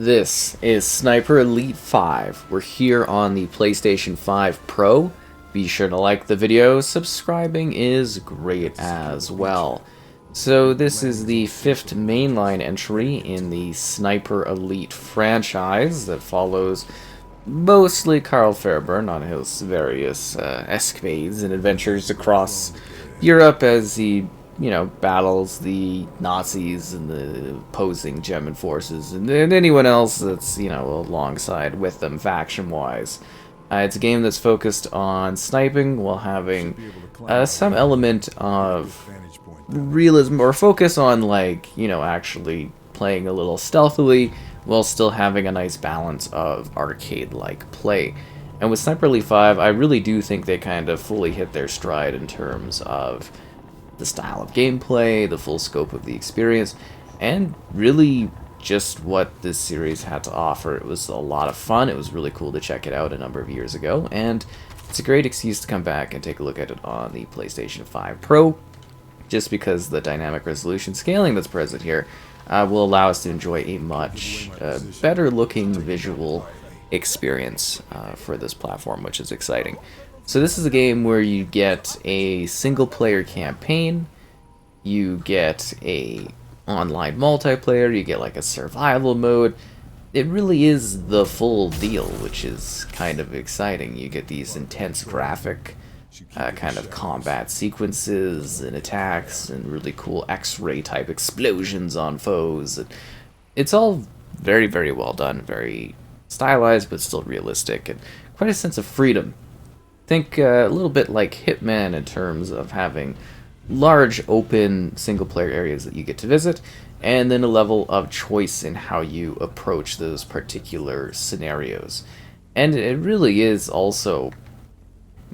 This is Sniper Elite 5. We're here on the PlayStation 5 Pro. Be sure to like the video, subscribing is great as well. So this is the 5th mainline entry in the Sniper Elite franchise that follows mostly Karl Fairburne on his various escapades and adventures across Europe as he battles the Nazis and the opposing German forces and anyone else that's, alongside with them faction-wise. It's a game that's focused on sniping while having some element of realism or focus on, actually playing a little stealthily while still having a nice balance of arcade-like play. And with Sniper Elite 5, I really do think they kind of fully hit their stride in terms of the style of gameplay, the full scope of the experience, and really just what this series had to offer. It was a lot of fun. It was really cool to check it out a number of years ago, and it's a great excuse to come back and take a look at it on the PlayStation 5 Pro, just because the dynamic resolution scaling that's present here will allow us to enjoy a much better looking visual experience for this platform, which is exciting. So this is a game where you get a single-player campaign, you get a online multiplayer, you get like a survival mode. It really is the full deal, which is kind of exciting. You get these intense graphic kind of combat sequences and attacks and really cool X-ray type explosions on foes. It's all very, very well done, very stylized but still realistic, and quite a sense of freedom. Think a little bit like Hitman in terms of having large open single player areas that you get to visit, and then a level of choice in how you approach those particular scenarios. And it really is also,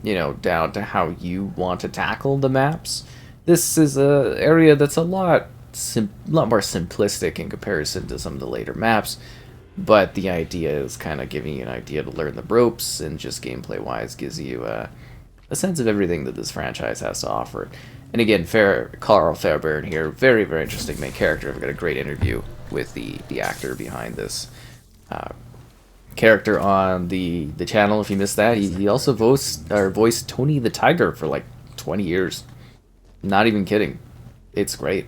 down to how you want to tackle the maps. This is a area that's a lot more simplistic in comparison to some of the later maps. But the idea is kind of giving you an idea to learn the ropes, and just gameplay-wise gives you a sense of everything that this franchise has to offer. And again, Karl Fairburne here, very, very interesting main character. I've got a great interview with the actor behind this character on the channel. If you missed that, he also voiced Tony the Tiger for like 20 years. Not even kidding. It's great.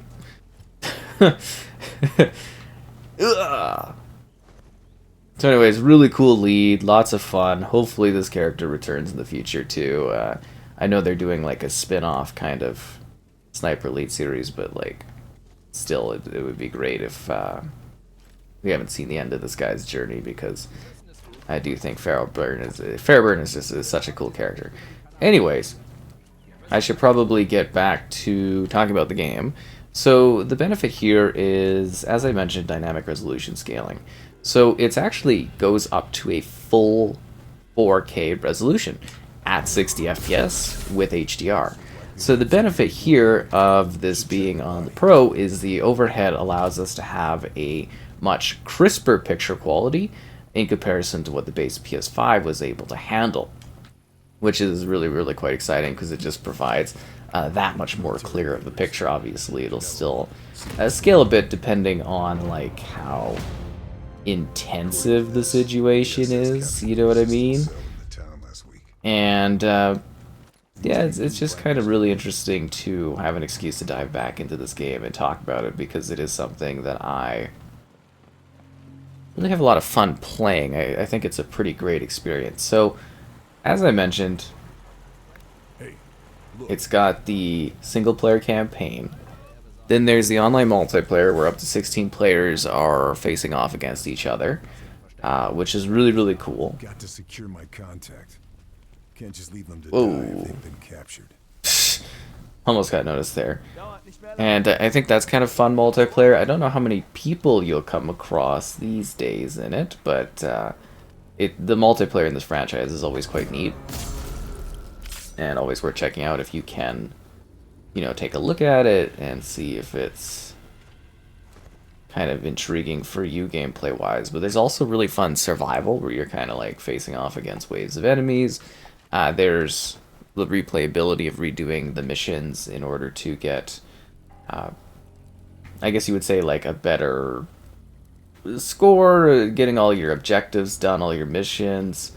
Ugh. So anyways, really cool lead, lots of fun. Hopefully this character returns in the future too. I know they're doing like a spin-off kind of Sniper Elite series, but still it would be great if we haven't seen the end of this guy's journey, because I do think Fairburne is just such a cool character. Anyways, I should probably get back to talking about the game. So the benefit here is, as I mentioned, dynamic resolution scaling. So it actually goes up to a full 4K resolution at 60 FPS with HDR. So the benefit here of this being on the Pro is the overhead allows us to have a much crisper picture quality in comparison to what the base PS5 was able to handle, which is really, really quite exciting because it just provides that much more clear of the picture. Obviously, it'll still scale a bit depending on how intensive the situation is, you know what I mean? And yeah, it's just kind of really interesting to have an excuse to dive back into this game and talk about it, because it is something that I really have a lot of fun playing. I think it's a pretty great experience. So, as I mentioned, it's got the single-player campaign. Then there's the online multiplayer where up to 16 players are facing off against each other, which is really, really cool. Got to secure my contact. Can't just leave them to Whoa. die if they've been captured. Almost got noticed there. And I think that's kind of fun multiplayer. I don't know how many people you'll come across these days in it, but the multiplayer in this franchise is always quite neat and always worth checking out if you can take a look at it and see if it's kind of intriguing for you gameplay wise. But there's also really fun survival where you're kind of facing off against waves of enemies. There's the replayability of redoing the missions in order to get I guess you would say a better score, getting all your objectives done, all your missions.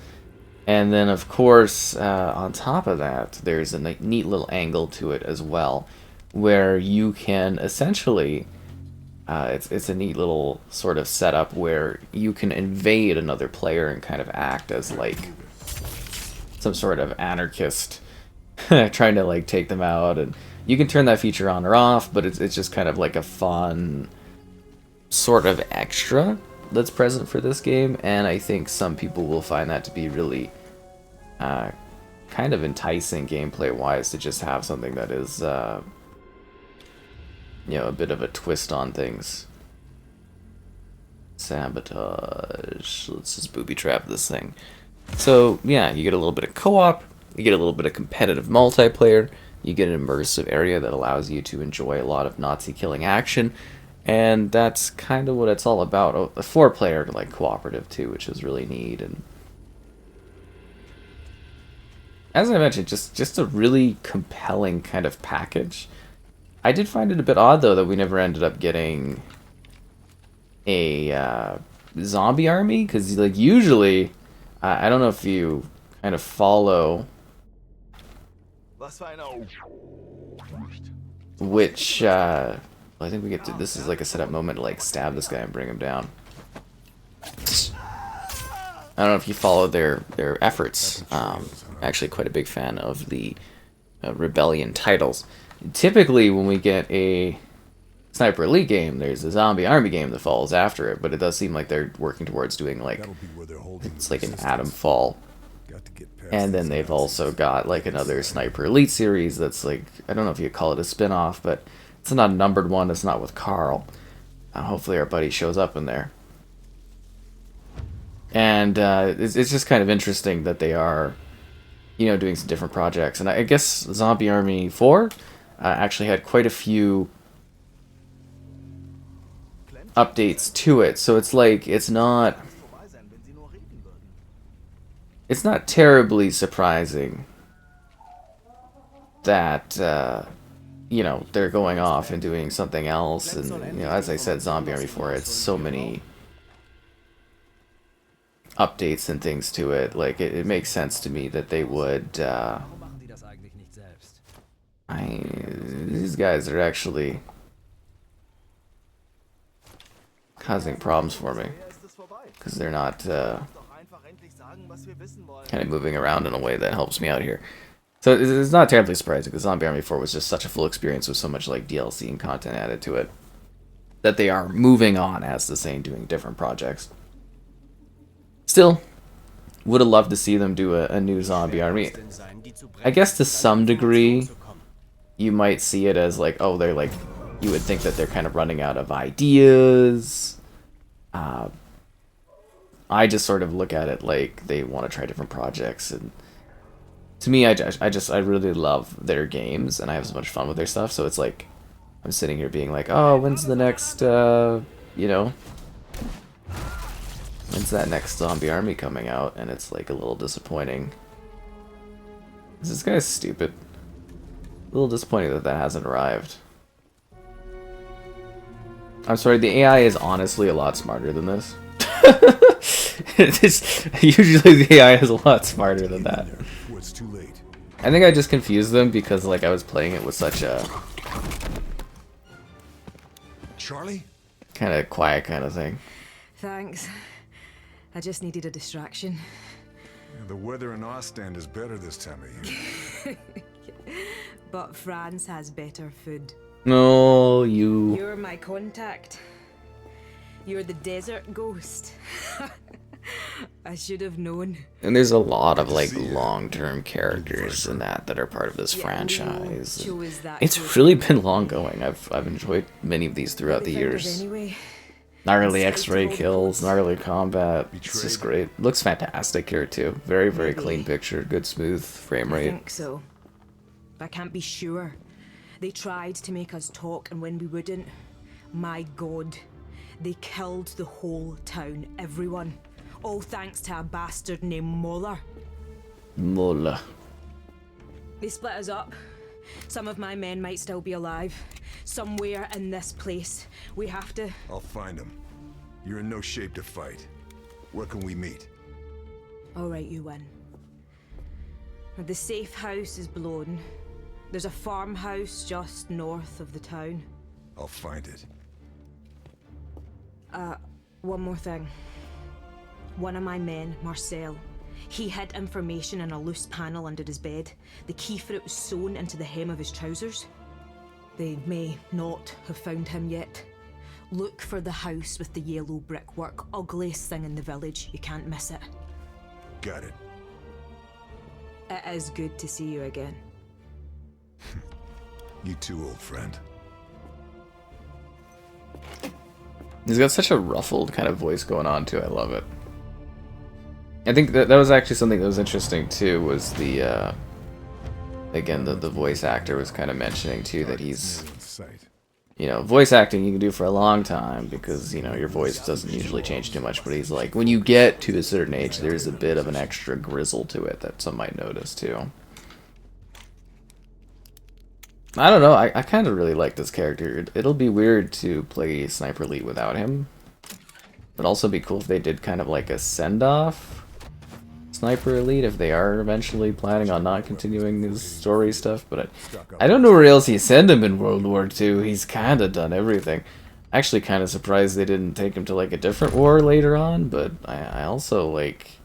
And then, of course, on top of that, there's a neat little angle to it as well, where you can essentially, it's a neat little sort of setup where you can invade another player and kind of act as like some sort of anarchist trying to like take them out. And you can turn that feature on or off, but it's just kind of like a fun sort of extra that's present for this game, and I think some people will find that to be really kind of enticing gameplay wise, to just have something that is you know, a bit of a twist on things. Sabotage. Let's just booby trap this thing. So yeah, you get a little bit of co-op, you get a little bit of competitive multiplayer, you get an immersive area that allows you to enjoy a lot of Nazi killing action. And that's kind of what it's all about. A 4-player like cooperative too, which is really neat. And as I mentioned, just a really compelling kind of package. I did find it a bit odd though that we never ended up getting a zombie army, because like usually, I don't know if you kind of follow which. I think we get to, this is like a setup moment to like stab this guy and bring him down. I don't know if you follow their efforts. Actually quite a big fan of the Rebellion titles. Typically when we get a Sniper Elite game, there's a zombie army game that follows after it, but it does seem like they're working towards doing like, it's like an Atom Fall. And then they've also got like another Sniper Elite series that's like, I don't know if you call it a spin-off, but it's not a numbered one, it's not with Karl. Hopefully our buddy shows up in there. And it's just kind of interesting that they are, you know, doing some different projects. And I guess Zombie Army 4 actually had quite a few updates to it. So it's like, it's not terribly surprising that you know, they're going off and doing something else. And you know, as I said, Zombie Army 4 had so many updates and things to it. Like it makes sense to me that they would these guys are actually causing problems for me, because they're not kind of moving around in a way that helps me out here. So it's not terribly surprising, because Zombie Army 4 was just such a full experience with so much like DLC and content added to it, that they are moving on, as the saying, doing different projects. Still, would have loved to see them do a new Zombie Army. I guess to some degree, you might see it as like, oh, they're like, you would think that they're kind of running out of ideas. I just sort of look at it like they want to try different projects, and to me, I really love their games, and I have so much fun with their stuff. So it's like I'm sitting here being like, oh, when's the next, you know, when's that next Zombie Army coming out? And it's like a little disappointing. This guy's stupid. A little disappointing that that hasn't arrived. I'm sorry, the AI is honestly a lot smarter than this. Usually the AI is a lot smarter than that. I think I just confused them because like I was playing it with such a Charlie? kind of quiet kind of thing. Thanks. I just needed a distraction. Yeah, the weather in Ostend is better this time of year. But France has better food. No, you. You're my contact. You're the desert ghost. I should have known. And there's a lot of like long-term characters in that are part of this franchise. It's really been long going. I've enjoyed many of these throughout the years. Gnarly X-ray kills, gnarly combat. It's just great. Looks fantastic here too. Very, very clean picture. Good smooth frame rate. I think so. I can't be sure. They tried to make us talk, and when we wouldn't, my God, they killed the whole town, everyone. All thanks to a bastard named Moller. Moller. They split us up. Some of my men might still be alive. Somewhere in this place. We have to... I'll find him. You're in no shape to fight. Where can we meet? Alright, you win. The safe house is blown. There's a farmhouse just north of the town. I'll find it. One more thing. One of my men, Marcel, he hid information in a loose panel under his bed. The key for it was sewn into the hem of his trousers. They may not have found him yet. Look for the house with the yellow brickwork. Ugliest thing in the village. You can't miss it. Got it. It is good to see you again. You too, old friend. He's got such a ruffled kind of voice going on too. I love it. I think that was actually something that was interesting too. Was the again the voice actor was kind of mentioning too that he's, you know, voice acting you can do for a long time because, you know, your voice doesn't usually change too much. But he's like, when you get to a certain age, there's a bit of an extra grizzle to it that some might notice too. I don't know, I kind of really like this character. It'll be weird to play Sniper Elite without him. It'd also be cool if they did kind of like a send-off Sniper Elite, if they are eventually planning on not continuing his story stuff. But I don't know where else you send him in World War II. He's kind of done everything. Actually kind of surprised they didn't take him to like a different war later on, but I also like...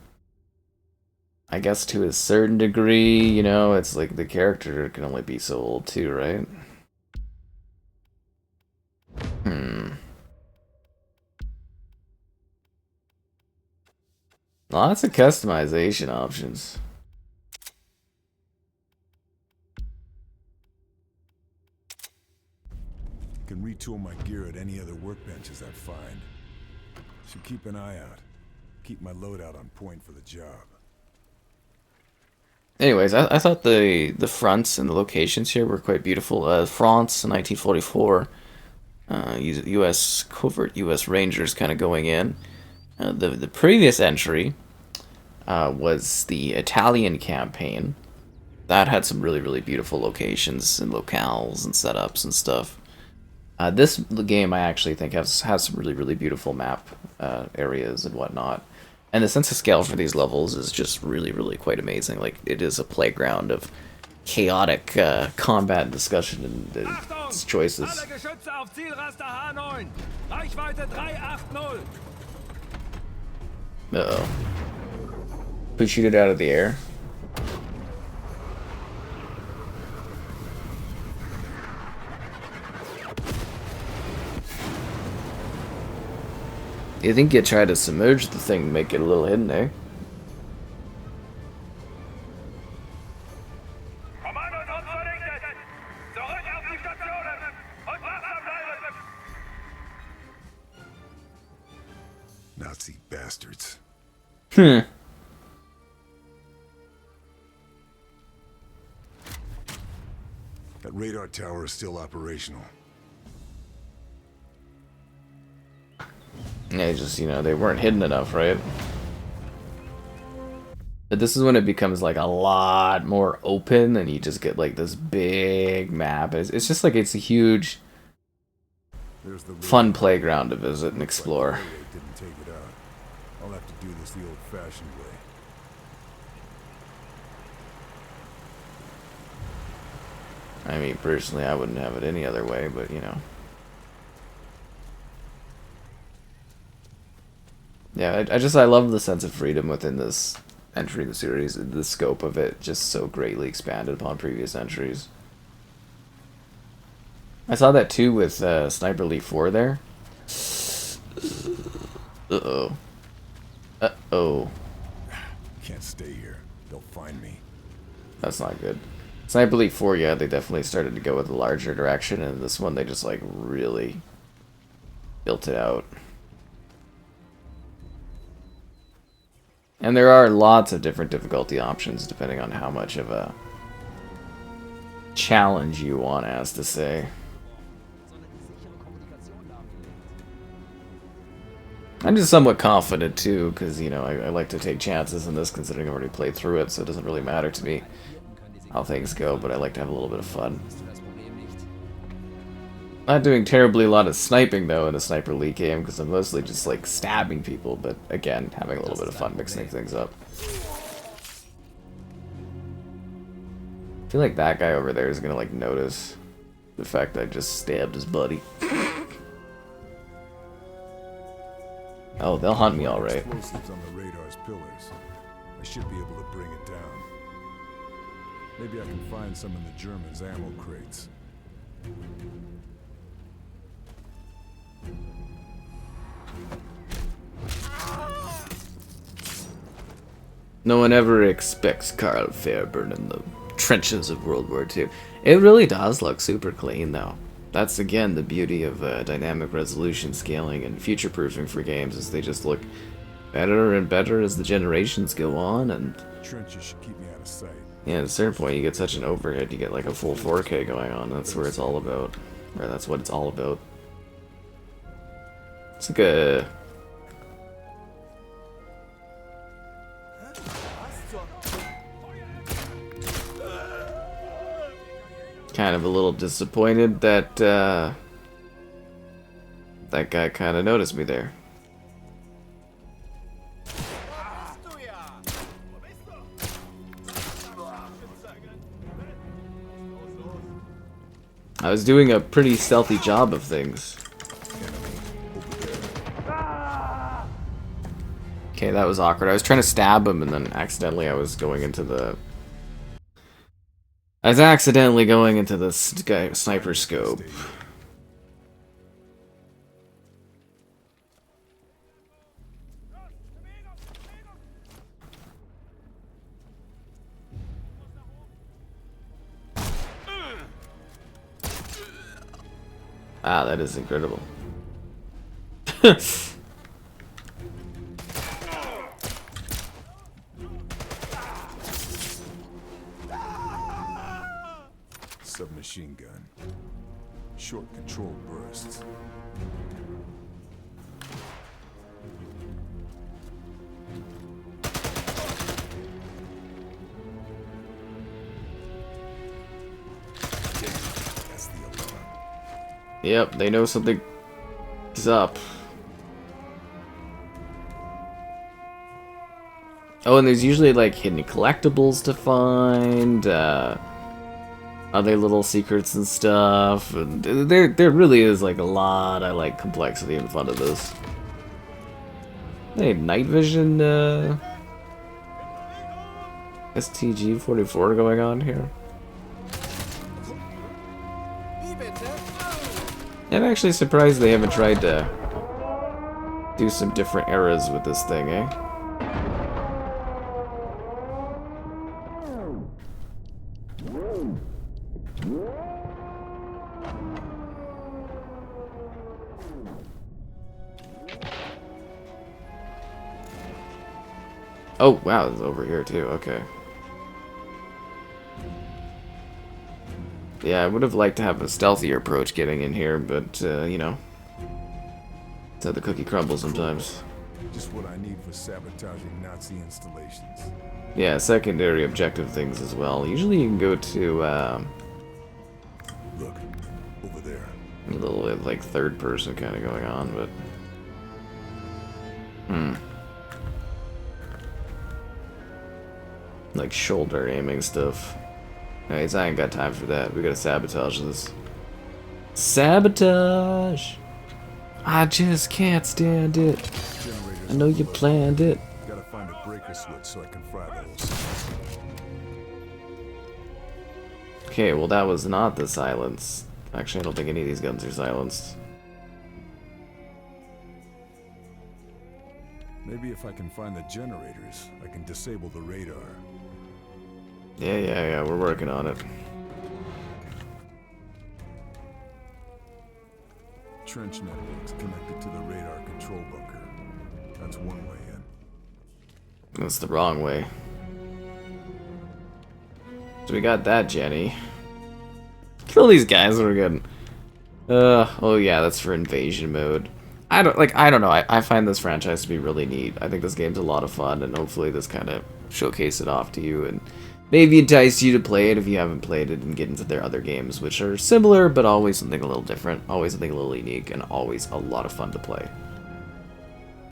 I guess to a certain degree, you know, it's like the character can only be so old too, right? Lots of customization options. Can retool my gear at any other workbenches I find. Should keep an eye out. Keep my loadout on point for the job. Anyways, I thought the fronts and the locations here were quite beautiful. France, 1944, U.S. covert, U.S. Rangers kind of going in. The previous entry was the Italian campaign. That had some really, really beautiful locations and locales and setups and stuff. This game I actually think has some really, really beautiful map areas and whatnot. And the sense of scale for these levels is just really, really quite amazing. Like, it is a playground of chaotic combat and discussion and its choices. Uh-oh. We shoot it out of the air. You think you try to submerge the thing, make it a little hidden, eh? Nazi bastards. That radar tower is still operational. Yeah, just, you know, they weren't hidden enough, right? But this is when it becomes, like, a lot more open, and you just get, like, this big map. It's just like it's a huge, fun playground to visit and explore. Didn't take it out. I'll have to do this the old-fashioned way. I mean, personally, I wouldn't have it any other way, but, you know. Yeah, I love the sense of freedom within this entry in the series. The scope of it just so greatly expanded upon previous entries. I saw that too with Sniper Elite 4 there. Uh-oh. Uh-oh. Can't stay here. They'll find me. That's not good. Sniper Elite 4, yeah, they definitely started to go with a larger direction, and this one they just, like, really built it out. And there are lots of different difficulty options depending on how much of a challenge you want, as to say. I'm just somewhat confident too, because, you know, I like to take chances in this considering I've already played through it, so it doesn't really matter to me how things go, but I like to have a little bit of fun. Not doing terribly a lot of sniping though in a Sniper Elite game because I'm mostly just like stabbing people, but again, having a little bit of fun mixing things up. I feel like that guy over there is gonna like notice the fact that I just stabbed his buddy. Oh, they'll hunt me all right. Explosives on the radar's pillars. I should be able to bring it down. Maybe I can find some in the Germans' ammo crates. No one ever expects Karl Fairburne in the trenches of World War II. It really does look super clean, though. That's, again, the beauty of dynamic resolution scaling and future-proofing for games, is they just look better and better as the generations go on, and... Trenches should keep me out of sight. Yeah, at a certain point, you get such an overhead, you get like a full 4K going on. That's where it's all about. Or that's what it's all about. It's like a... Kind of a little disappointed that that guy kind of noticed me there. I was doing a pretty stealthy job of things. Okay, that was awkward. I was trying to stab him and then accidentally I was going into the... I was accidentally going into the sniper scope. Ah, that is incredible. Submachine gun. Short control bursts. That's the alarm. Yep, they know something is up. Oh, and there's usually like hidden collectibles to find, other little secrets and stuff. And there really is like a lot of like complexity in front of this. Hey, night vision STG-44 going on here. I'm actually surprised they haven't tried to do some different eras with this thing, eh? Oh, wow, it's over here too, okay. Yeah, I would have liked to have a stealthier approach getting in here, but, you know. That's how the cookie crumbles sometimes. Just what I need for sabotaging Nazi installations. Yeah, secondary objective things as well. Usually you can go to, Look, over there. a little bit like third person kind of going on, but... Like shoulder aiming stuff. Anyways, I ain't got time for that. We gotta sabotage this. Sabotage! I just can't stand it. Generators I know you planned it. Gotta find a breaker switch so I can fry those. Okay, well that was not the silence. Actually, I don't think any of these guns are silenced. Maybe if I can find the generators, I can disable the radar. Yeah, we're working on it. Trench networks connected to the radar control bunker. That's one way in. That's the wrong way. So we got that, Jenny. Kill these guys, we're good. Oh yeah, that's for invasion mode. I don't know. I find this franchise to be really neat. I think this game's a lot of fun, and hopefully this kind of showcase it off to you and maybe entice you to play it if you haven't played it and get into their other games, which are similar, but always something a little different, always something a little unique, and always a lot of fun to play.